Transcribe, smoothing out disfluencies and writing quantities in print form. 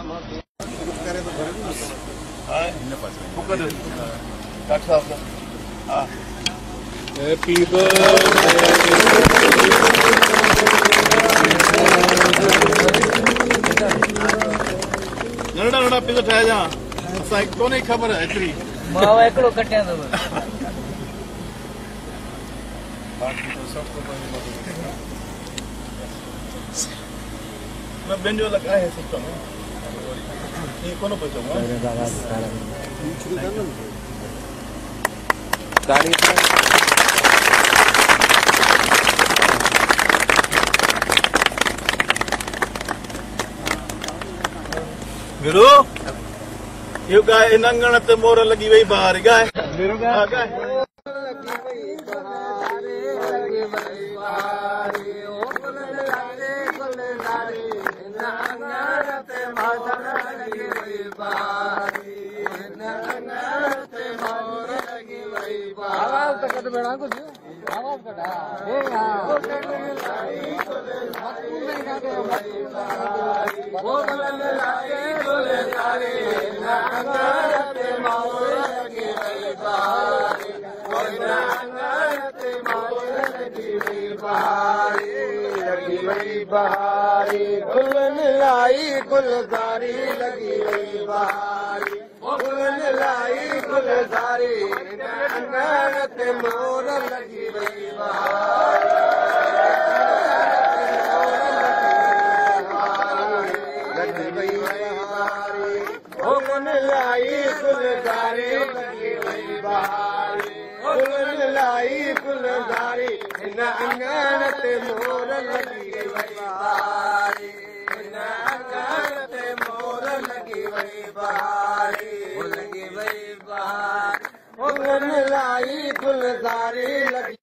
Happy birthday. Nadda Nadda pizza ठाया जा असां कोन्हे ख़बर एतिरी मां हिकिड़ो कटियां अथव न ॿियनि जो अलॻि आहे सिस्टम ईअं कोन पियो चवां वीरू इहो गाए इन अंगण ते मोर लॻी वई बहार गाए वीरू गाए आवाज तो कट बेड़ा कुछ आवाज कटा बहारी गुलन लाई गुलजारी लगी वई बहारी गुलन लाई गुलजारी अंगण ते मोर लगी वई बहारी लगी वई बहारी गुलन लाई गुलजारी लगी वई बहारी गुलन लाई गुलजारी इन अंगण ते मोर लगी वई बहारी इन अंगण ते मोर लगी वई बहारी लगी वई बहारी गुलन लाई गुलजारी लगी